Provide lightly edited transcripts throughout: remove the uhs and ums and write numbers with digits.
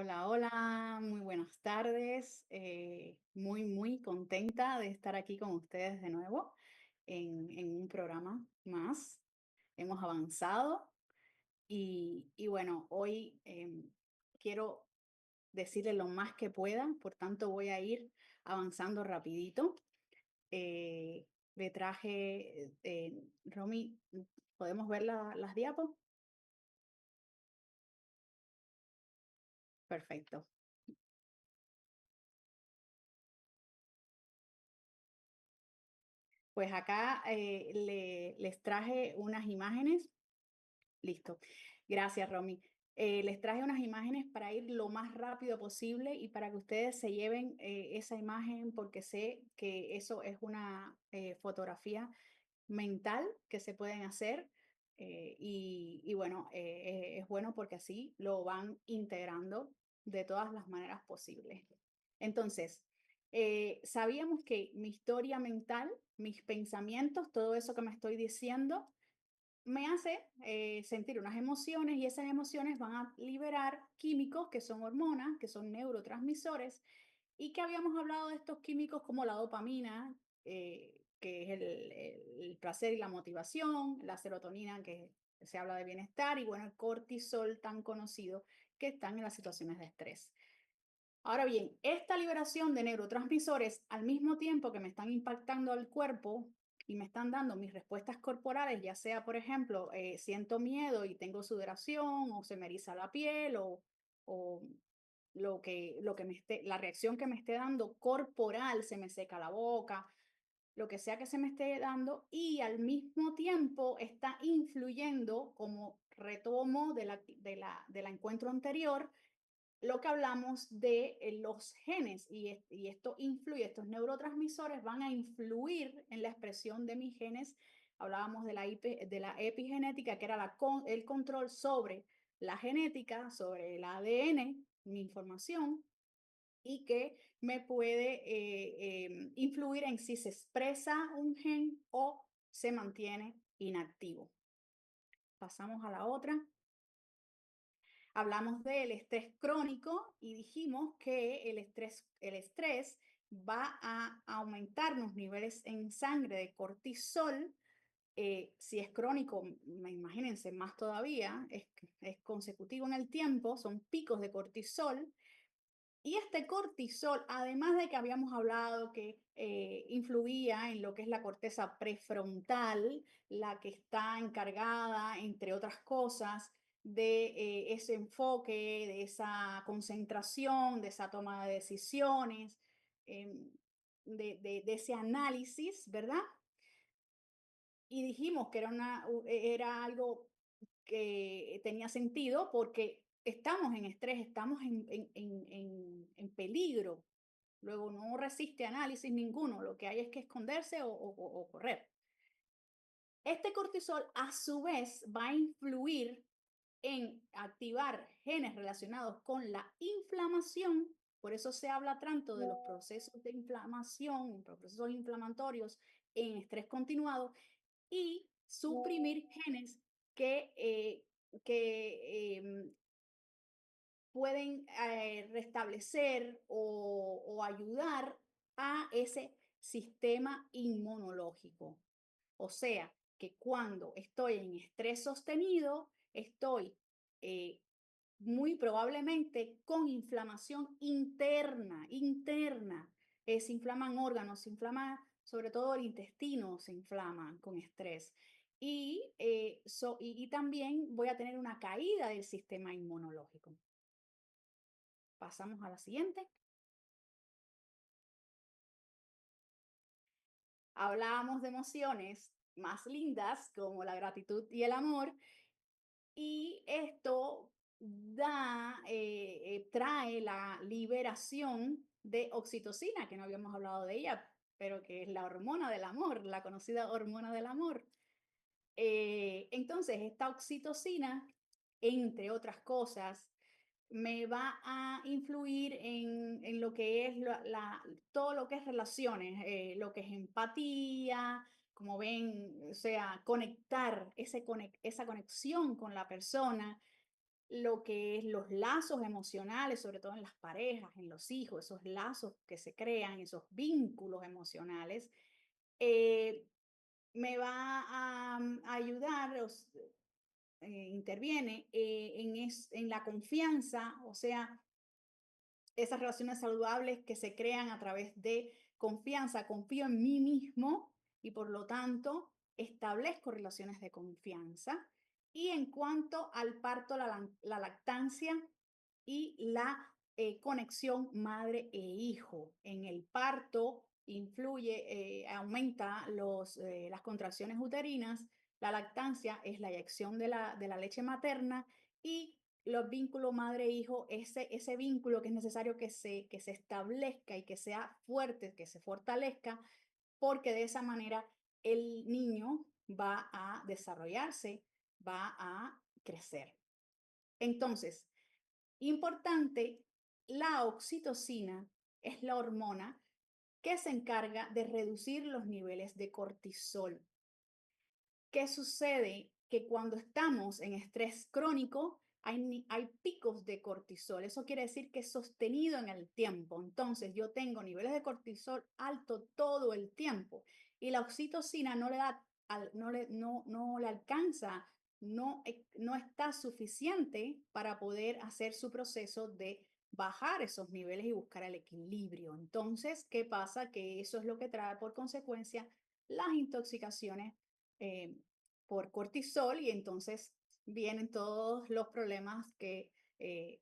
Hola, hola, muy buenas tardes. Muy contenta de estar aquí con ustedes de nuevo en un programa más. Hemos avanzado y bueno, hoy quiero decirle lo más que pueda, por tanto voy a ir avanzando rapidito. Eh, Le traje, Romy, ¿podemos ver las diapos? Perfecto. Pues acá les traje unas imágenes. Listo. Gracias, Romy. Les traje unas imágenes para ir lo más rápido posible y para que ustedes se lleven esa imagen porque sé que eso es una fotografía mental que se pueden hacer y bueno, es bueno porque así lo van integrando de todas las maneras posibles. Entonces, sabíamos que mi historia mental, mis pensamientos, todo eso que me estoy diciendo, me hace sentir unas emociones y esas emociones van a liberar químicos que son hormonas, que son neurotransmisores y que habíamos hablado de estos químicos como la dopamina, que es el placer y la motivación, la serotonina, que se habla de bienestar, y bueno, el cortisol tan conocido que están en las situaciones de estrés. Ahora bien, esta liberación de neurotransmisores al mismo tiempo que me están impactando al cuerpo y me están dando mis respuestas corporales, ya sea, por ejemplo, siento miedo y tengo sudoración o se me eriza la piel o lo que la reacción que me esté dando corporal, se me seca la boca, lo que sea que se me esté dando y al mismo tiempo está influyendo como retomo del encuentro anterior lo que hablamos de los genes y esto influye, estos neurotransmisores van a influir en la expresión de mis genes. Hablábamos de la epigenética, que era el control sobre la genética, sobre el ADN, mi información, y que me puede influir en si se expresa un gen o se mantiene inactivo. Pasamos a la otra. Hablamos del estrés crónico y dijimos que el estrés va a aumentar los niveles en sangre de cortisol. Si es crónico, imagínense más todavía, es consecutivo en el tiempo, son picos de cortisol. Y este cortisol, además de que habíamos hablado que influía en lo que es la corteza prefrontal, la que está encargada, entre otras cosas, de ese enfoque, de esa concentración, de esa toma de decisiones, em, de ese análisis, ¿verdad? Y dijimos que era algo que tenía sentido porque estamos en estrés, estamos en peligro. Luego no resiste análisis ninguno, lo que hay es que esconderse o correr. Este cortisol a su vez va a influir en activar genes relacionados con la inflamación. Por eso se habla tanto de los procesos de inflamación, procesos inflamatorios en estrés continuado y suprimir genes que pueden restablecer o ayudar a ese sistema inmunológico. O sea, que cuando estoy en estrés sostenido, estoy eh, muy probablemente con inflamación interna. Se inflaman órganos, se inflama sobre todo el intestino, se inflama con estrés. Y también voy a tener una caída del sistema inmunológico. Pasamos a la siguiente. Hablábamos de emociones más lindas como la gratitud y el amor, y esto trae la liberación de oxitocina, que no habíamos hablado de ella, pero que es la hormona del amor, la conocida hormona del amor. Entonces, esta oxitocina, entre otras cosas, me va a influir en lo que es todo lo que es relaciones, lo que es empatía, como ven, o sea, conectar, esa conexión con la persona, lo que es los lazos emocionales, sobre todo en las parejas, en los hijos, esos lazos que se crean, esos vínculos emocionales, eh, me va a ayudar, interviene en la confianza, o sea, esas relaciones saludables que se crean a través de confianza. Confío en mí mismo y por lo tanto establezco relaciones de confianza. Y en cuanto al parto, la lactancia y la conexión madre e hijo. En el parto influye, aumenta las contracciones uterinas, la lactancia es la eyección de la leche materna y los vínculos madre-hijo, ese vínculo que es necesario que se establezca y que sea fuerte, que se fortalezca, porque de esa manera el niño va a desarrollarse, va a crecer. Entonces, importante, la oxitocina es la hormona que se encarga de reducir los niveles de cortisol. ¿Qué sucede? Que cuando estamos en estrés crónico, hay picos de cortisol. Eso quiere decir que es sostenido en el tiempo. Entonces, yo tengo niveles de cortisol alto todo el tiempo y la oxitocina no le da, no le alcanza, no está suficiente para poder hacer su proceso de bajar esos niveles y buscar el equilibrio. Entonces, ¿qué pasa? Que eso es lo que trae por consecuencia las intoxicaciones eh, por cortisol y entonces vienen todos los problemas que que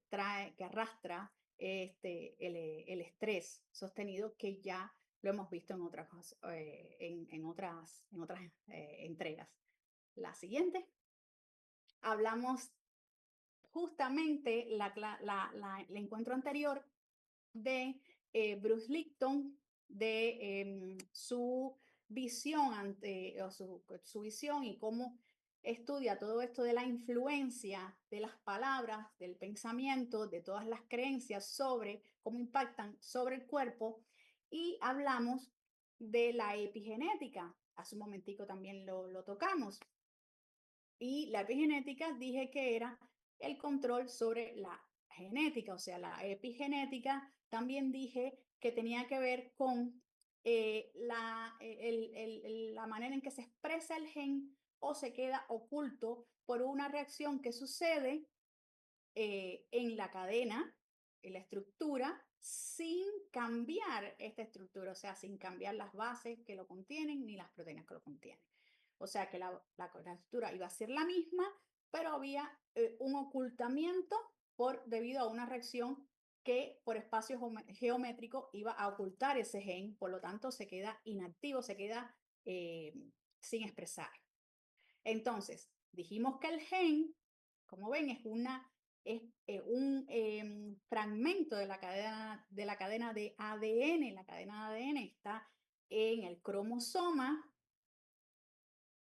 arrastra el estrés sostenido que ya lo hemos visto en otras entregas. La siguiente, hablamos justamente el encuentro anterior de Bruce Lipton, de su visión su visión y cómo estudia todo esto de la influencia de las palabras, del pensamiento, de todas las creencias sobre cómo impactan sobre el cuerpo. Y hablamos de la epigenética. Hace un momentico también lo tocamos. Y la epigenética dije que era el control sobre la genética, o sea, la epigenética también dije que tenía que ver con la manera en que se expresa el gen o se queda oculto por una reacción que sucede en la cadena, en la estructura, sin cambiar esta estructura, o sea, sin cambiar las bases que lo contienen ni las proteínas que lo contienen. O sea que la estructura iba a ser la misma, pero había un ocultamiento debido a una reacción que por espacio geométrico iba a ocultar ese gen, por lo tanto se queda inactivo, se queda eh, sin expresar. Entonces, dijimos que el gen, como ven, es un fragmento de la cadena de ADN. La cadena de ADN está en el cromosoma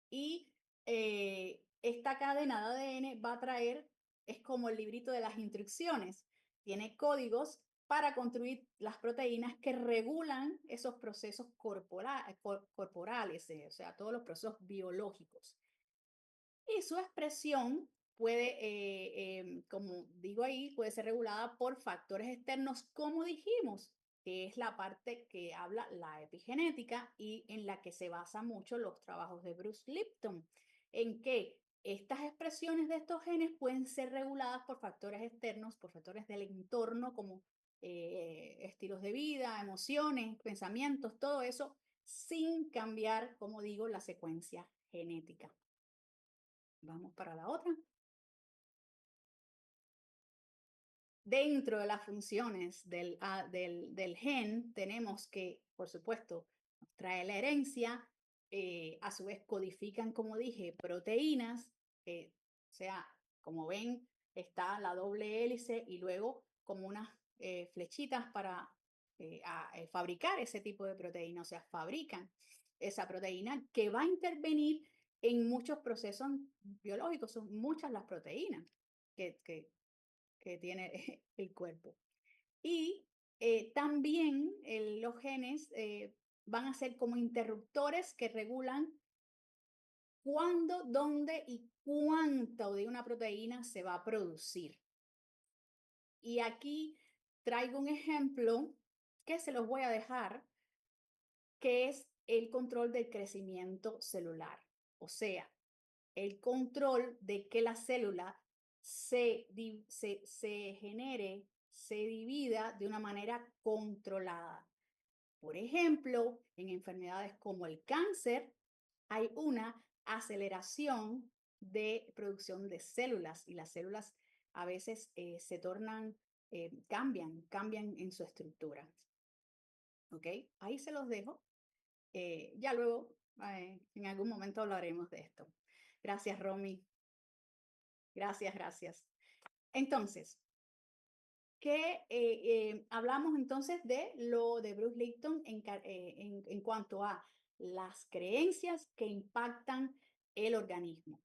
y esta cadena de ADN va a traer, es como el librito de las instrucciones, tiene códigos para construir las proteínas que regulan esos procesos corporales, o sea, todos los procesos biológicos. Y su expresión puede, como digo ahí, puede ser regulada por factores externos, como dijimos, que es la parte que habla la epigenética y en la que se basan mucho los trabajos de Bruce Lipton, en que estas expresiones de estos genes pueden ser reguladas por factores externos, por factores del entorno, como estilos de vida, emociones, pensamientos, todo eso, sin cambiar, como digo, la secuencia genética. Vamos para la otra. Dentro de las funciones del gen tenemos que, por supuesto, nos trae la herencia, a su vez codifican, como dije, proteínas, o sea, como ven, está la doble hélice y luego como unas flechitas para fabricar ese tipo de proteína, o sea, fabrican esa proteína que va a intervenir en muchos procesos biológicos, son muchas las proteínas que tiene el cuerpo. Y también los genes van a ser como interruptores que regulan cuándo, dónde y cuánto de una proteína se va a producir. Y aquí traigo un ejemplo que se los voy a dejar, que es el control del crecimiento celular. O sea, el control de que la célula se genere, se divida de una manera controlada. Por ejemplo, en enfermedades como el cáncer, hay una aceleración de producción de células y las células a veces se tornan, cambian en su estructura. ¿Ok? Ahí se los dejo. Ya luego, en algún momento hablaremos de esto. Gracias, Romy. Gracias, gracias. Entonces, hablamos entonces de lo de Bruce Lipton en cuanto a las creencias que impactan el organismo.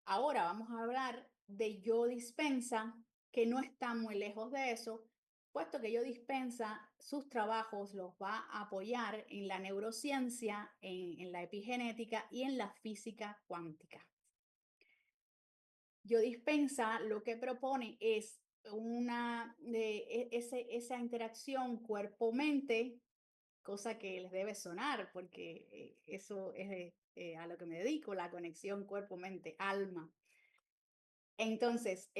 Ahora vamos a hablar de Joe Dispenza, que no está muy lejos de eso, puesto que Joe Dispenza sus trabajos los va a apoyar en la neurociencia, en la epigenética y en la física cuántica. Joe Dispenza lo que propone es esa interacción cuerpo-mente, cosa que les debe sonar porque eso es a lo que me dedico, la conexión cuerpo-mente-alma. Entonces,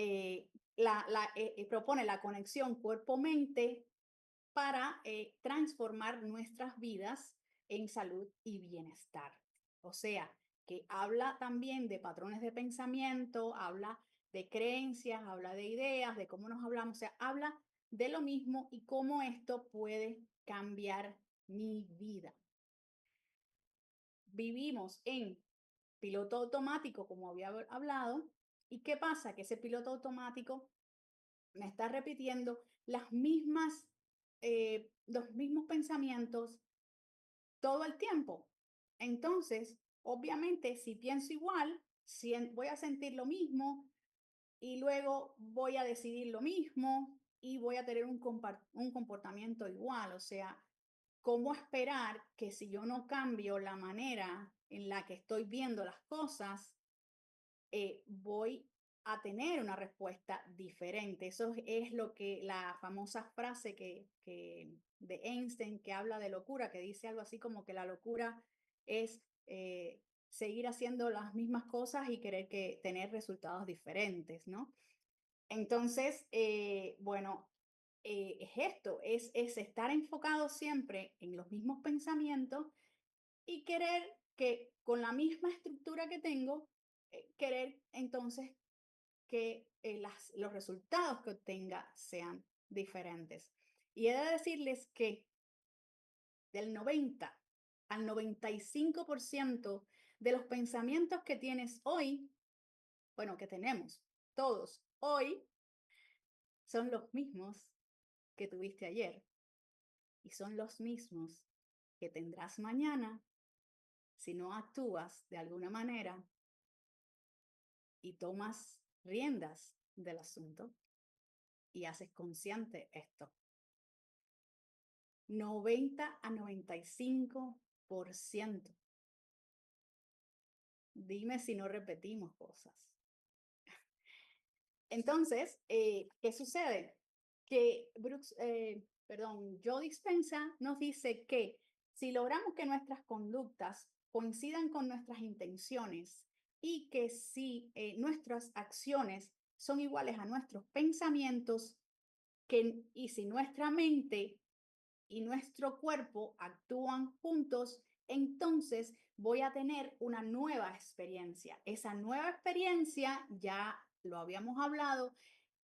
propone la conexión cuerpo-mente para transformar nuestras vidas en salud y bienestar. O sea, que habla también de patrones de pensamiento, habla de creencias, habla de ideas, de cómo nos hablamos, o sea, habla de lo mismo y cómo esto puede cambiar mi vida. Vivimos en piloto automático, como había hablado, ¿y qué pasa? Que ese piloto automático me está repitiendo los mismos pensamientos todo el tiempo. Entonces, obviamente, si pienso igual, voy a sentir lo mismo y luego voy a decidir lo mismo y voy a tener un comportamiento igual. O sea, ¿cómo esperar que si yo no cambio la manera en la que estoy viendo las cosas, voy a tener una respuesta diferente? Eso es lo que la famosa frase de Einstein que habla de locura, que dice algo así como que la locura es seguir haciendo las mismas cosas y querer tener resultados diferentes, ¿no? Entonces, bueno, es esto, es estar enfocado siempre en los mismos pensamientos y querer que con la misma estructura que tengo, querer entonces que los resultados que obtenga sean diferentes. Y he de decirles que del 90 al 95% de los pensamientos que tienes hoy, bueno, que tenemos todos hoy, son los mismos que tuviste ayer y son los mismos que tendrás mañana si no actúas de alguna manera y tomas riendas del asunto y haces consciente esto. 90 a 95%. Dime si no repetimos cosas. Entonces, ¿qué sucede? Que Joe Dispenza nos dice que si logramos que nuestras conductas coincidan con nuestras intenciones y que si nuestras acciones son iguales a nuestros pensamientos, y si nuestra mente y nuestro cuerpo actúan juntos, entonces voy a tener una nueva experiencia. Esa nueva experiencia, ya lo habíamos hablado,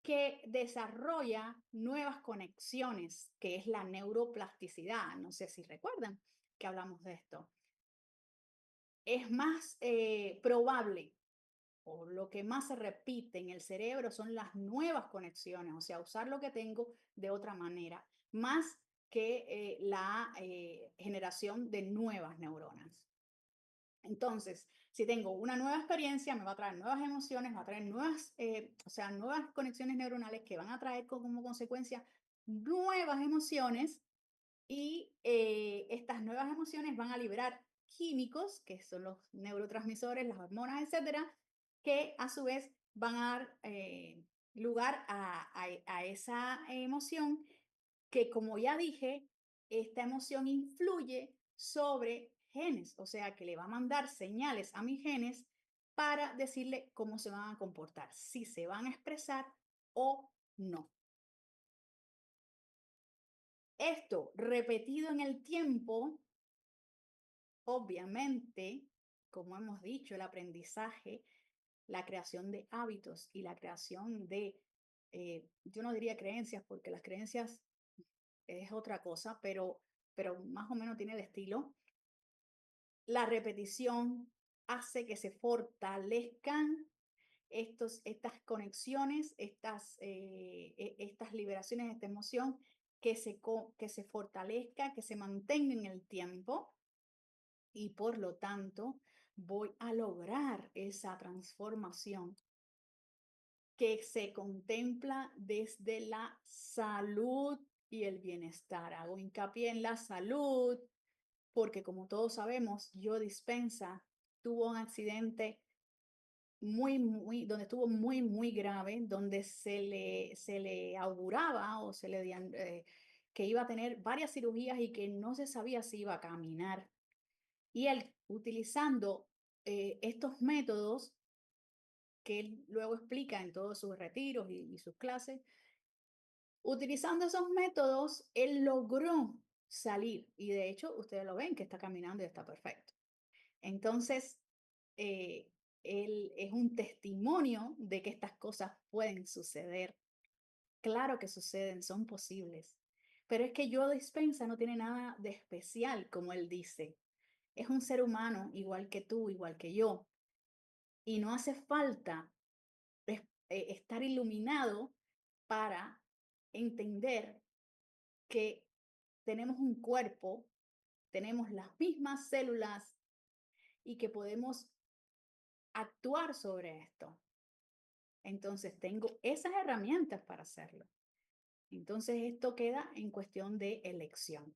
que desarrolla nuevas conexiones, que es la neuroplasticidad. No sé si recuerdan que hablamos de esto. Es más probable, o lo que más se repite en el cerebro son las nuevas conexiones, o sea, usar lo que tengo de otra manera, más que la generación de nuevas neuronas. Entonces, si tengo una nueva experiencia, me va a traer nuevas emociones, me va a traer nuevas conexiones neuronales que van a traer como consecuencia nuevas emociones y estas nuevas emociones van a liberar químicos, que son los neurotransmisores, las hormonas, etcétera, que a su vez van a dar lugar a esa emoción que, como ya dije, esta emoción influye sobre genes, o sea que le va a mandar señales a mis genes para decirle cómo se van a comportar, si se van a expresar o no. Esto repetido en el tiempo, obviamente, como hemos dicho, el aprendizaje, la creación de hábitos y la creación de, yo no diría creencias, porque las creencias es otra cosa, pero más o menos tiene el estilo. La repetición hace que se fortalezcan estas conexiones, estas liberaciones, esta emoción, que se fortalezca, que se mantenga en el tiempo y por lo tanto voy a lograr esa transformación que se contempla desde la salud y el bienestar. Hago hincapié en la salud porque como todos sabemos, Joe Dispenza tuvo un accidente donde estuvo muy grave, donde se le auguraba o que iba a tener varias cirugías y que no se sabía si iba a caminar. Y él, utilizando estos métodos que él luego explica en todos sus retiros y sus clases, utilizando esos métodos, él logró salir. Y de hecho, ustedes lo ven que está caminando y está perfecto. Entonces, eh, él es un testimonio de que estas cosas pueden suceder. Claro que suceden, son posibles. Pero es que Joe Dispenza no tiene nada de especial, como él dice. Es un ser humano igual que tú, igual que yo. Y no hace falta estar iluminado para entender que tenemos un cuerpo, tenemos las mismas células y que podemos actuar sobre esto. Entonces tengo esas herramientas para hacerlo. Entonces esto queda en cuestión de elección.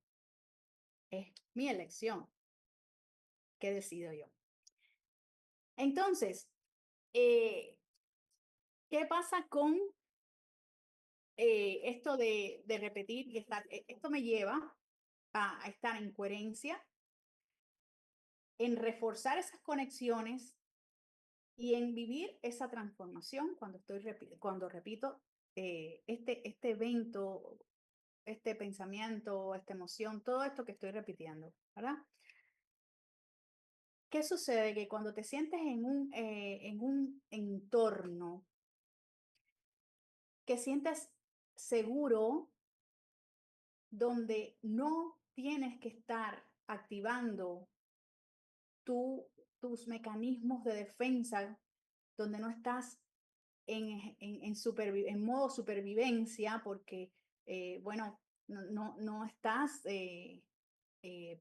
Es mi elección que decido yo. Entonces, ¿qué pasa con esto de repetir y estar? Esto me lleva a estar en coherencia, en reforzar esas conexiones y en vivir esa transformación cuando repito este evento, este pensamiento, esta emoción, todo esto que estoy repitiendo, ¿verdad? ¿Qué sucede? Que cuando te sientes en un entorno que sientes seguro, donde no tienes que estar activando tus mecanismos de defensa, donde no estás en modo supervivencia, porque, bueno, no estás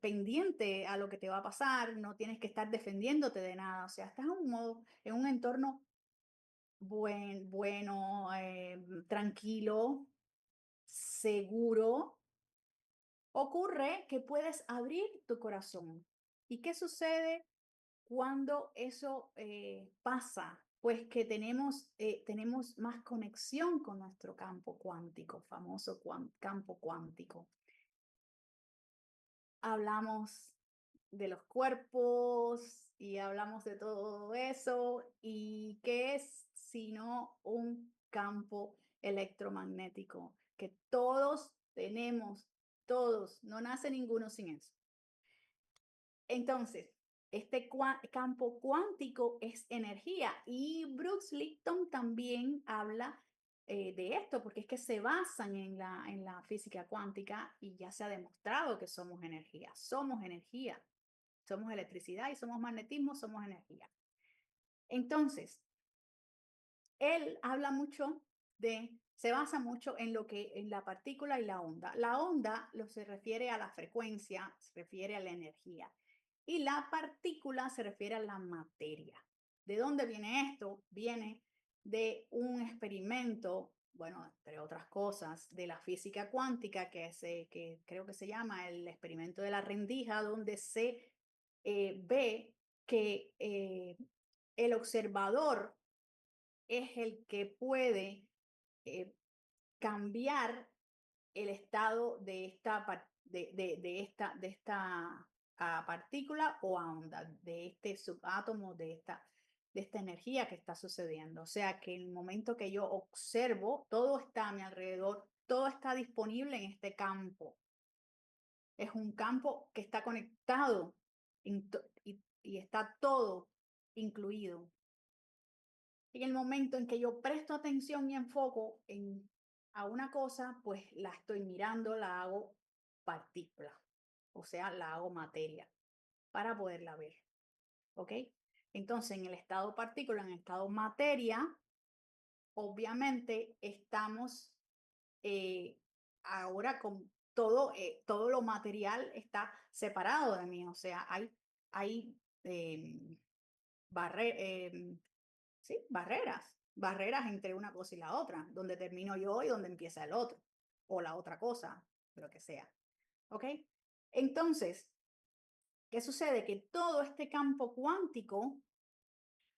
pendiente a lo que te va a pasar, no tienes que estar defendiéndote de nada, o sea, estás en un entorno bueno, tranquilo, seguro. Ocurre que puedes abrir tu corazón. ¿Y qué sucede cuando eso pasa? Pues que tenemos más conexión con nuestro campo cuántico, famoso campo cuántico. Hablamos de los cuerpos y hablamos de todo eso. ¿Y qué es sino un campo electromagnético? Que todos tenemos, todos, no nace ninguno sin eso. Entonces, este campo cuántico es energía y Bruce Lipton también habla de esto porque es que se basan en la física cuántica y ya se ha demostrado que somos energía, somos electricidad y somos magnetismo, somos energía. Entonces, él habla mucho se basa mucho en en la partícula y la onda. La onda se refiere a la frecuencia, se refiere a la energía. Y la partícula se refiere a la materia. ¿De dónde viene esto? Viene de un experimento, bueno, entre otras cosas, de la física cuántica, que creo que se llama el experimento de la rendija, donde se ve que el observador es el que puede cambiar el estado de esta partícula o onda, de este subátomo, de esta energía que está sucediendo. O sea que en el momento que yo observo, todo está a mi alrededor, todo está disponible en este campo. Es un campo que está conectado y está todo incluido. En el momento en que yo presto atención y enfoco a una cosa, pues la estoy mirando, la hago partícula, o sea, la hago materia para poderla ver, ¿ok? Entonces, en el estado partícula, en el estado materia, obviamente estamos eh, ahora con todo lo material está separado de mí, o sea, hay barreras, sí, barreras entre una cosa y la otra, donde termino yo y donde empieza el otro, o la otra cosa, lo que sea. ¿Ok? Entonces, ¿qué sucede? Que todo este campo cuántico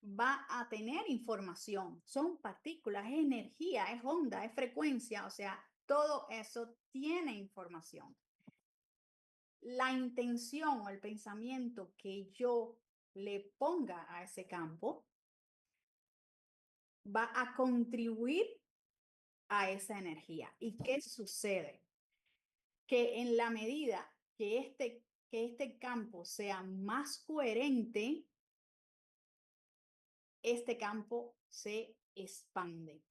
va a tener información. Son partículas, es energía, es onda, es frecuencia, o sea, todo eso tiene información. La intención o el pensamiento que yo le ponga a ese campo va a contribuir a esa energía. ¿Y qué sucede? Que en la medida que este campo sea más coherente, este campo se expande.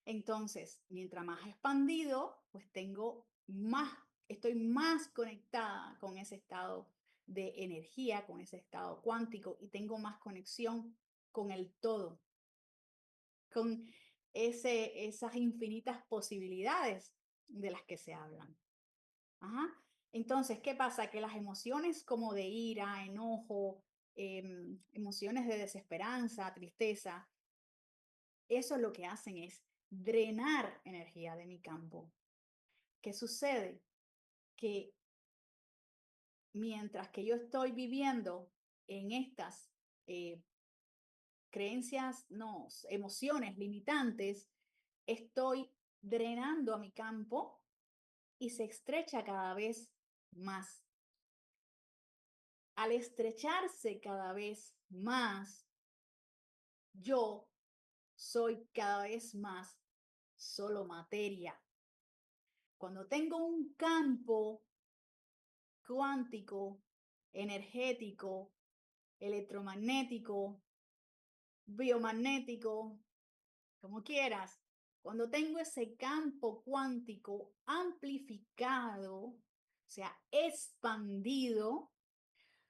Entonces, mientras más expandido, pues estoy más conectada con ese estado de energía, con ese estado cuántico y tengo más conexión con el todo, con esas infinitas posibilidades de las que se hablan. Ajá. Entonces, ¿qué pasa? Que las emociones como de ira, enojo, emociones de desesperanza, tristeza, eso lo que hacen es drenar energía de mi campo. ¿Qué sucede? Que mientras que yo estoy viviendo en estas eh, creencias, no, emociones limitantes, estoy drenando a mi campo y se estrecha cada vez más. Al estrecharse cada vez más, yo soy cada vez más solo materia. Cuando tengo un campo cuántico, energético, electromagnético, biomagnético, como quieras, cuando tengo ese campo cuántico amplificado, o sea, expandido,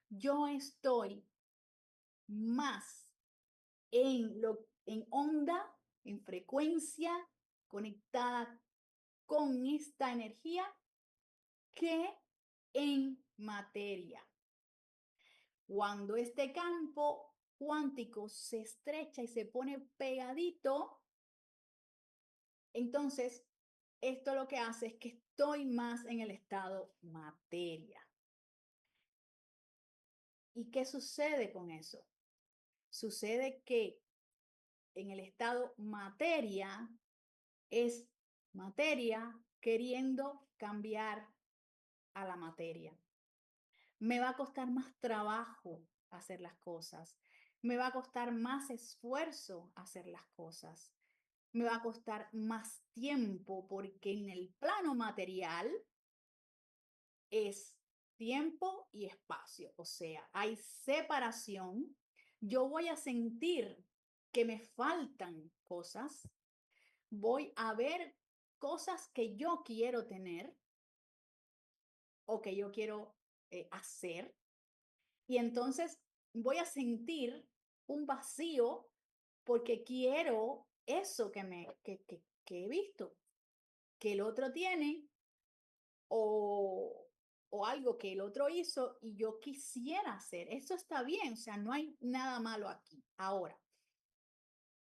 yo estoy más en onda, en frecuencia, conectada con esta energía que en materia. Cuando este campo cuántico se estrecha y se pone pegadito, entonces esto lo que hace es que estoy más en el estado materia. ¿Y qué sucede con eso? Sucede que en el estado materia es materia queriendo cambiar a la materia. Me va a costar más trabajo hacer las cosas. Me va a costar más esfuerzo hacer las cosas. Me va a costar más tiempo porque en el plano material es tiempo y espacio. O sea, hay separación. Yo voy a sentir que me faltan cosas. Voy a ver cosas que yo quiero tener o que yo quiero hacer. Y entonces voy a sentir un vacío porque quiero eso que he visto, que el otro tiene o, o algo que el otro hizo y yo quisiera hacer. Eso está bien, o sea, no hay nada malo aquí. Ahora,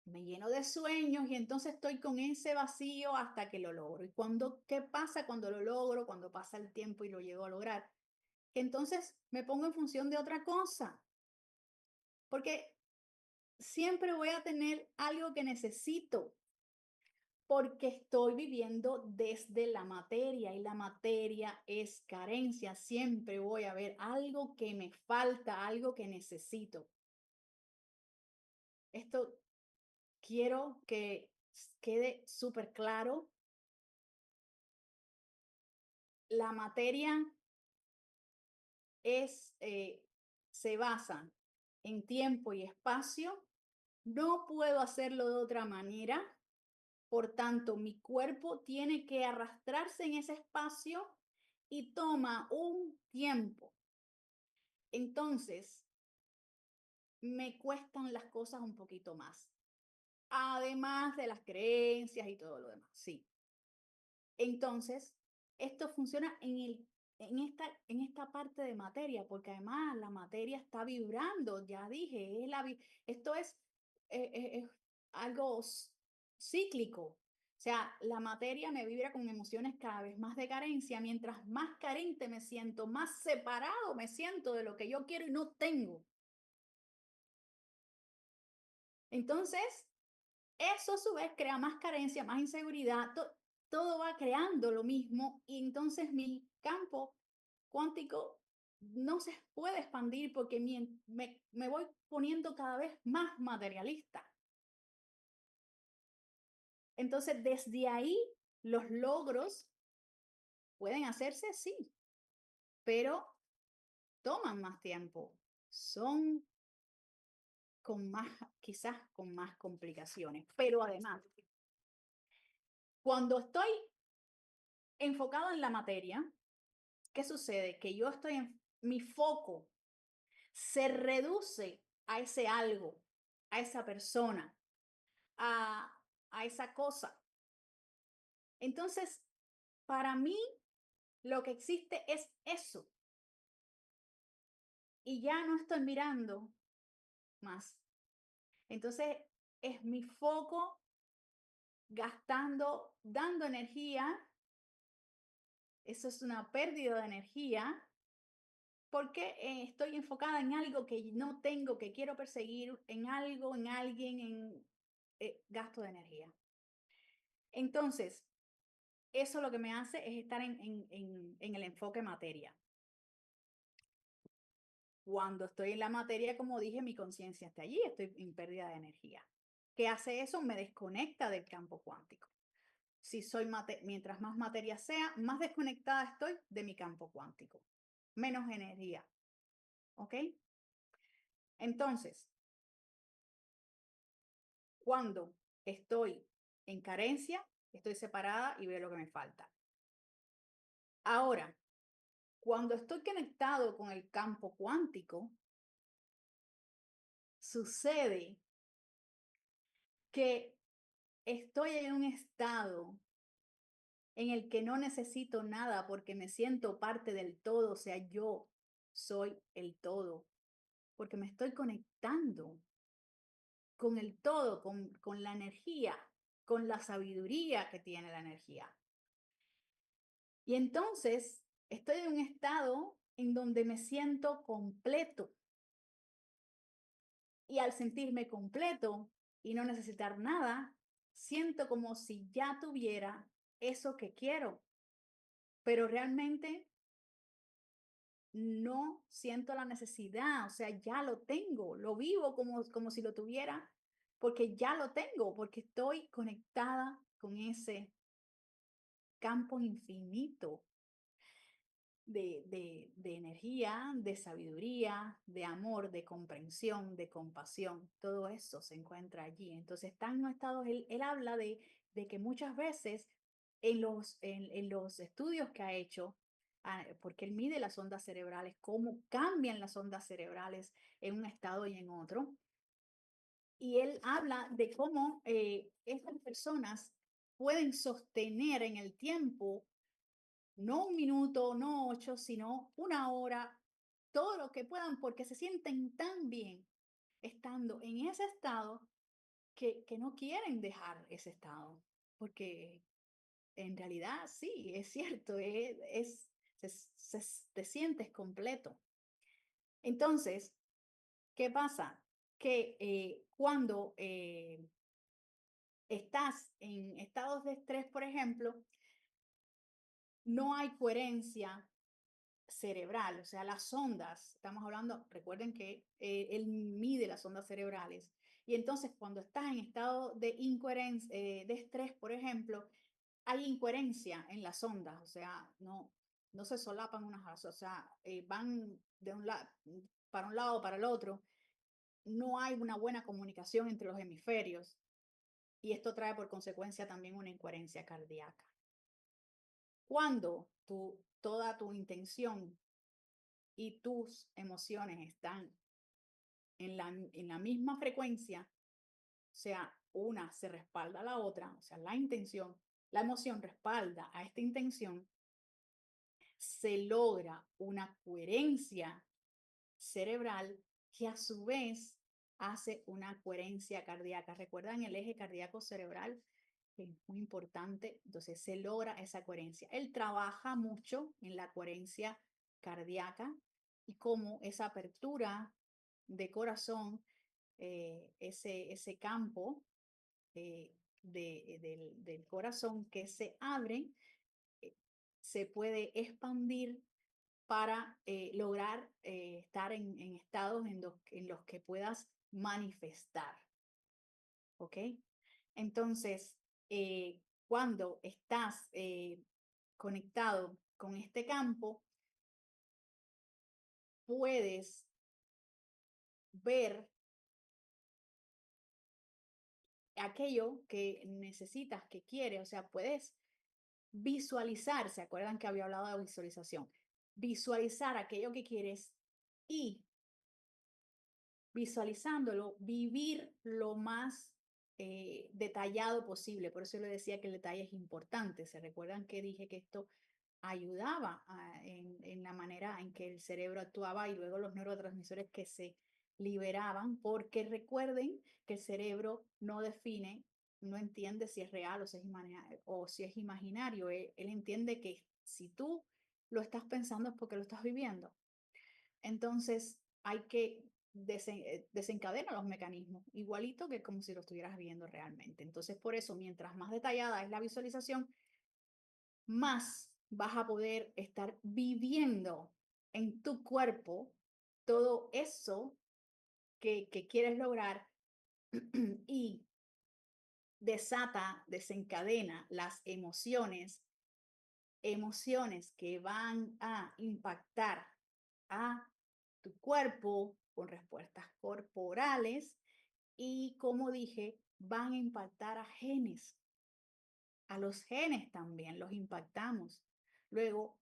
me lleno de sueños y entonces estoy con ese vacío hasta que lo logro. ¿Y qué pasa cuando lo logro? Cuando pasa el tiempo y lo llego a lograr. que entonces me pongo en función de otra cosa, porque siempre voy a tener algo que necesito, porque estoy viviendo desde la materia y la materia es carencia. Siempre voy a ver algo que me falta, algo que necesito. Esto quiero que quede súper claro. La materia es, se basa en tiempo y espacio. No puedo hacerlo de otra manera. Por tanto, mi cuerpo tiene que arrastrarse en ese espacio y toma un tiempo. Entonces, me cuestan las cosas un poquito más. Además de las creencias y todo lo demás. Sí. Entonces, esto funciona en esta parte de materia, porque además la materia está vibrando, ya dije, esto es algo cíclico. O sea, la materia me vibra con emociones cada vez más de carencia. Mientras más carente me siento, más separado me siento de lo que yo quiero y no tengo. Entonces, eso a su vez crea más carencia, más inseguridad, todo va creando lo mismo y entonces mi campo cuántico no se puede expandir porque me voy poniendo cada vez más materialista. Entonces, desde ahí, los logros pueden hacerse, sí, pero toman más tiempo, son con más, quizás con más complicaciones, pero además, cuando estoy enfocado en la materia, ¿qué sucede? Que yo estoy en mi foco se reduce a ese algo, a esa persona, a, a esa cosa. Entonces, para mí, lo que existe es eso. Y ya no estoy mirando más. Entonces, es mi foco gastando, dando energía. Eso es una pérdida de energía porque estoy enfocada en algo que no tengo, que quiero perseguir, en algo, en alguien, en gasto de energía. Entonces, eso lo que me hace es estar en el enfoque materia. Cuando estoy en la materia, como dije, mi conciencia está allí, estoy en pérdida de energía. ¿Qué hace eso? Me desconecta del campo cuántico. Si soy mientras más materia sea, más desconectada estoy de mi campo cuántico. Menos energía. ¿Ok? Entonces, cuando estoy en carencia, estoy separada y veo lo que me falta. Ahora, cuando estoy conectado con el campo cuántico, sucede que estoy en un estado en el que no necesito nada porque me siento parte del todo, o sea, yo soy el todo, porque me estoy conectando con el todo, con la energía, con la sabiduría que tiene la energía. Y entonces estoy en un estado en donde me siento completo. Y al sentirme completo y no necesitar nada, siento como si ya tuviera eso que quiero, pero realmente no siento la necesidad, o sea, ya lo tengo, lo vivo como si lo tuviera, porque ya lo tengo, porque estoy conectada con ese campo infinito de energía, de sabiduría, de amor, de comprensión, de compasión. Todo eso se encuentra allí. Entonces, están en estados, él habla de que muchas veces en los estudios que ha hecho, porque él mide las ondas cerebrales, cómo cambian las ondas cerebrales en un estado y en otro. Y él habla de cómo estas personas pueden sostener en el tiempo no un minuto, no 8, sino una hora, todo lo que puedan, porque se sienten tan bien estando en ese estado que no quieren dejar ese estado, porque en realidad sí, es cierto, te sientes completo. Entonces, ¿qué pasa? Que cuando estás en estados de estrés, por ejemplo, no hay coherencia cerebral, o sea, las ondas, estamos hablando, recuerden que él mide las ondas cerebrales, y entonces cuando estás en estado de incoherencia, de estrés, por ejemplo, hay incoherencia en las ondas, o sea, no se solapan unas a otras, o sea, van de un lado para un lado para el otro, no hay una buena comunicación entre los hemisferios, y esto trae por consecuencia también una incoherencia cardíaca. Cuando toda tu intención y tus emociones están en la misma frecuencia, o sea, una se respalda a la otra, o sea, la emoción respalda a esta intención, se logra una coherencia cerebral que a su vez hace una coherencia cardíaca. ¿Recuerdan el eje cardíaco cerebral? Que es muy importante. Entonces se logra esa coherencia. Él trabaja mucho en la coherencia cardíaca y cómo esa apertura de corazón, ese campo del corazón que se abre, eh, se puede expandir para lograr estar en estados en los que puedas manifestar. ¿Ok? Entonces, cuando estás conectado con este campo, puedes ver aquello que necesitas, que quieres, o sea, puedes visualizar, ¿se acuerdan que había hablado de visualización? Visualizar aquello que quieres y visualizándolo, vivir lo más detallado posible. Por eso yo le decía que el detalle es importante. ¿Se recuerdan que dije que esto ayudaba en la manera en que el cerebro actuaba y luego los neurotransmisores que se liberaban? Porque recuerden que el cerebro no define, no entiende si es real o si es imaginario. Él entiende que si tú lo estás pensando es porque lo estás viviendo. Entonces hay que desencadenar los mecanismos, igualito que como si lo estuvieras viendo realmente. Entonces, por eso, mientras más detallada es la visualización, más vas a poder estar viviendo en tu cuerpo todo eso que quieres lograr y desencadena las emociones que van a impactar a tu cuerpo con respuestas corporales y, como dije, van a impactar a genes. A los genes también los impactamos. Luego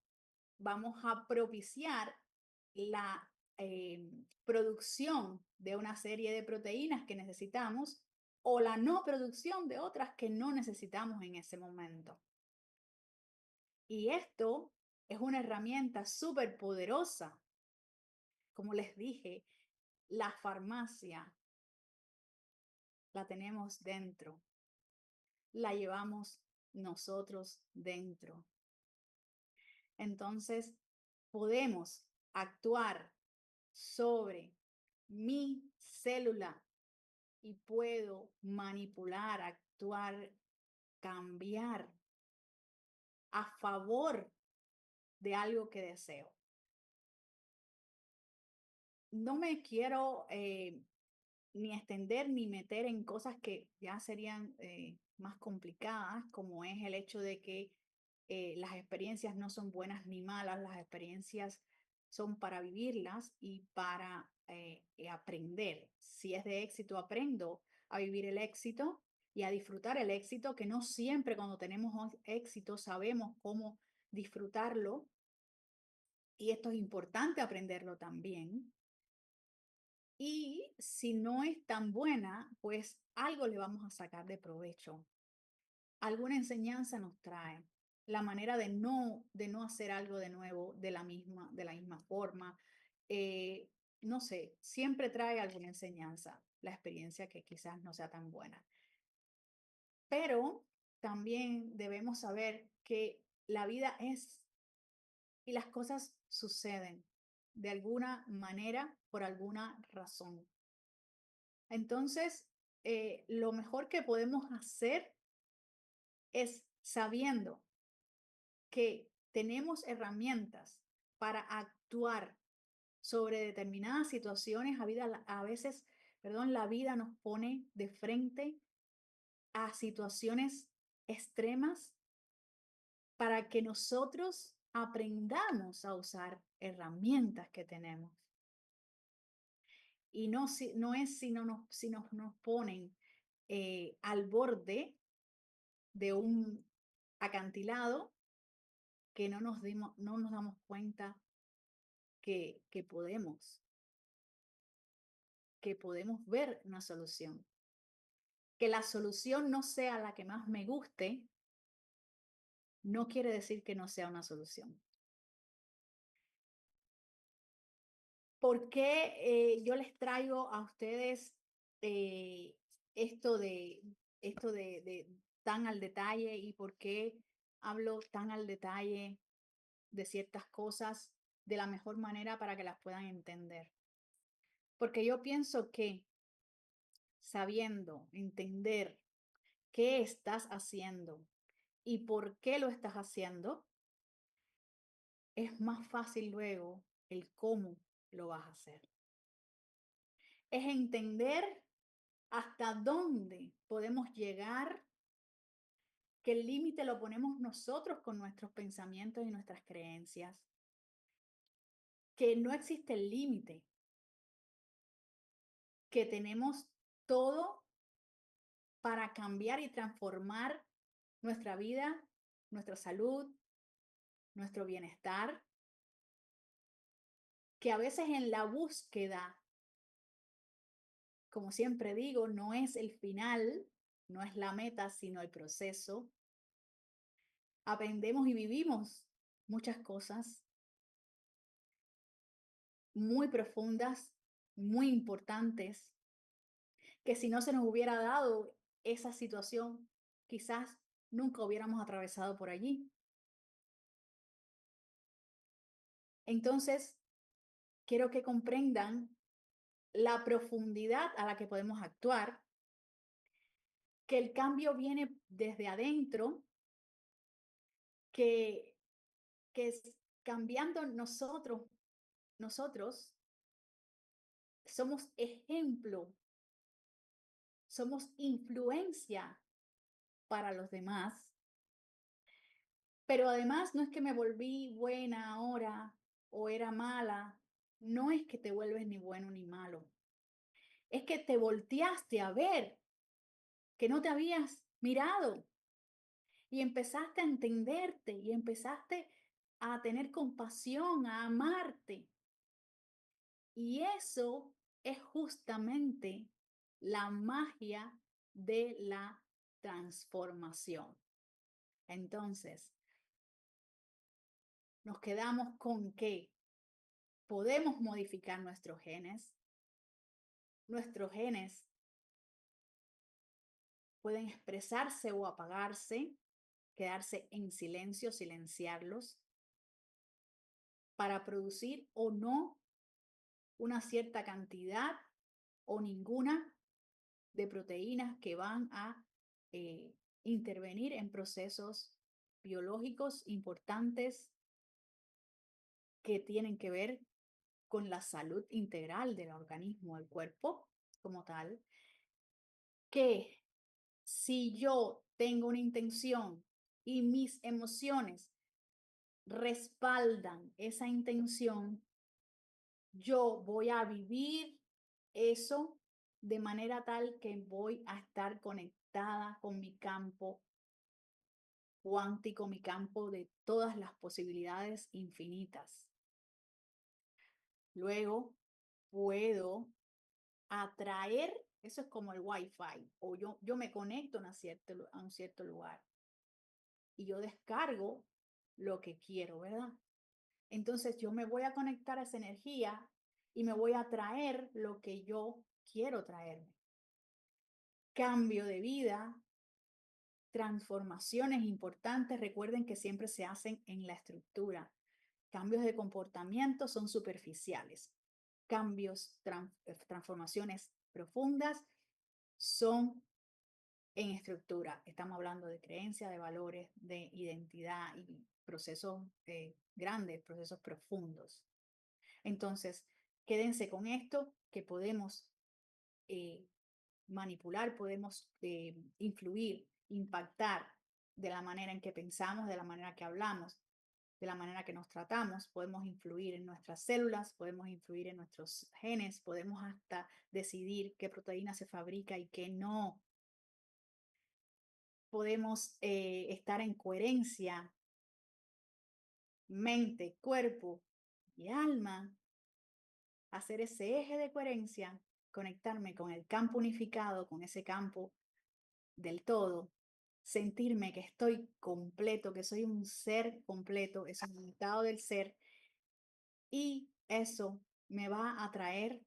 vamos a propiciar la producción de una serie de proteínas que necesitamos o la no producción de otras que no necesitamos en ese momento. Y esto es una herramienta súper poderosa. Como les dije, la farmacia la tenemos dentro, la llevamos nosotros dentro. Entonces, podemos actuar sobre mi célula y puedo manipular, actuar, cambiar a favor de algo que deseo. No me quiero ni extender ni meter en cosas que ya serían más complicadas, como es el hecho de que las experiencias no son buenas ni malas, las experiencias son para vivirlas y para aprender. Si es de éxito, aprendo a vivir el éxito y a disfrutar el éxito, que no siempre cuando tenemos éxito sabemos cómo disfrutarlo, y esto es importante aprenderlo también. Y si no es tan buena, pues algo le vamos a sacar de provecho. Alguna enseñanza nos trae. La manera de no hacer algo de nuevo de la misma forma. No sé, siempre trae alguna enseñanza, la experiencia que quizás no sea tan buena. Pero también debemos saber que la vida es y las cosas suceden de alguna manera, por alguna razón. Entonces, lo mejor que podemos hacer es sabiendo que tenemos herramientas para actuar sobre determinadas situaciones. A veces, perdón, la vida nos pone de frente a situaciones extremas para que nosotros aprendamos a usar herramientas que tenemos. Y no es si nos ponen al borde de un acantilado que no nos damos cuenta que podemos ver una solución. Que la solución no sea la que más me guste, no quiere decir que no sea una solución. ¿Por qué yo les traigo a ustedes eh, esto de tan al detalle y por qué hablo tan al detalle de ciertas cosas de la mejor manera para que las puedan entender? Porque yo pienso que sabiendo, entender qué estás haciendo y por qué lo estás haciendo, es más fácil luego el cómo lo vas a hacer. Es entender hasta dónde podemos llegar, que el límite lo ponemos nosotros con nuestros pensamientos y nuestras creencias, que no existe el límite, que tenemos todo para cambiar y transformar nuestra vida, nuestra salud, nuestro bienestar, que a veces en la búsqueda, como siempre digo, no es el final, no es la meta, sino el proceso. Aprendemos y vivimos muchas cosas muy profundas, muy importantes, que si no se nos hubiera dado esa situación, quizás nunca hubiéramos atravesado por allí. Entonces, quiero que comprendan la profundidad a la que podemos actuar, que el cambio viene desde adentro, que, que es cambiando nosotros somos ejemplo, somos influencia para los demás, pero además no es que me volví buena ahora o era mala, no es que te vuelves ni bueno ni malo, es que te volteaste a ver que no te habías mirado y empezaste a entenderte y empezaste a tener compasión, a amarte. Y eso es justamente la magia de la transformación. Entonces, nos quedamos con que podemos modificar nuestros genes pueden expresarse o apagarse, quedarse en silencio, silenciarlos, para producir o no una cierta cantidad o ninguna de proteínas que van a intervenir en procesos biológicos importantes que tienen que ver con la salud integral del organismo, del cuerpo como tal, que si yo tengo una intención y mis emociones respaldan esa intención, yo voy a vivir eso de manera tal que voy a estar conectada con mi campo cuántico, mi campo de todas las posibilidades infinitas. Luego puedo atraer, eso es como el Wi-Fi, o yo me conecto a un cierto lugar y yo descargo lo que quiero, ¿verdad? Entonces yo me voy a conectar a esa energía y me voy a traer lo que yo quiero traerme. Cambio de vida, transformaciones importantes, recuerden que siempre se hacen en la estructura. Cambios de comportamiento son superficiales. Cambios, transformaciones profundas son en estructura. Estamos hablando de creencias, de valores, de identidad y procesos grandes, procesos profundos. Entonces, quédense con esto, que podemos manipular, podemos influir, impactar de la manera en que pensamos, de la manera que hablamos, de la manera que nos tratamos. Podemos influir en nuestras células, podemos influir en nuestros genes, podemos hasta decidir qué proteína se fabrica y qué no. Podemos estar en coherencia, mente, cuerpo y alma, hacer ese eje de coherencia, conectarme con el campo unificado, con ese campo del todo, sentirme que estoy completo, que soy un ser completo, es un estado del ser, y eso me va a traer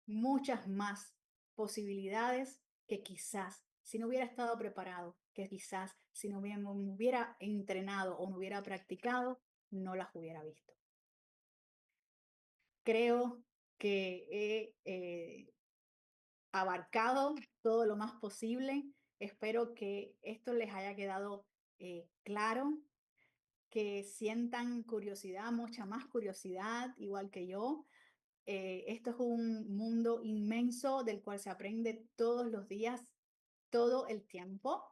muchas más posibilidades que quizás si no hubiera estado preparado, que quizás si no me hubiera entrenado o no hubiera practicado, no las hubiera visto. Creo que he abarcado todo lo más posible. Espero que esto les haya quedado claro, que sientan curiosidad, mucha más curiosidad, igual que yo. Esto es un mundo inmenso del cual se aprende todos los días, todo el tiempo.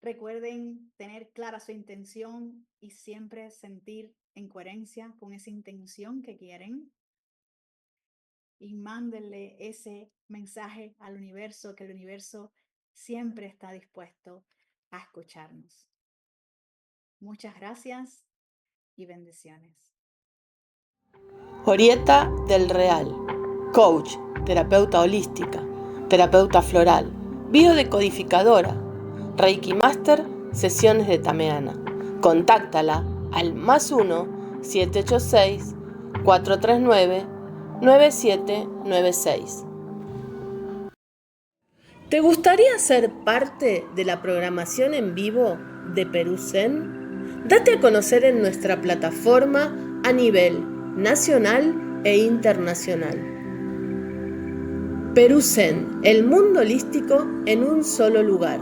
Recuerden tener clara su intención y siempre sentir en coherencia con esa intención que quieren. Y mándenle ese mensaje al universo, que el universo siempre está dispuesto a escucharnos. Muchas gracias y bendiciones. Orieta del Real, coach, terapeuta holística, terapeuta floral, biodecodificadora, Reiki Master, sesiones de Tameana. Contáctala al +1 786 439 9796. ¿Te gustaría ser parte de la programación en vivo de Perú Zen? Date a conocer en nuestra plataforma a nivel nacional e internacional. Perú Zen, el mundo holístico en un solo lugar.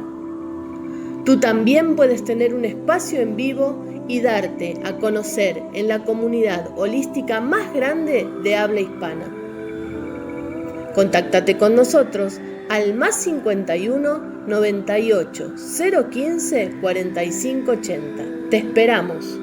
Tú también puedes tener un espacio en vivo y darte a conocer en la comunidad holística más grande de habla hispana. Contáctate con nosotros al +51 98 015 45 80. Te esperamos.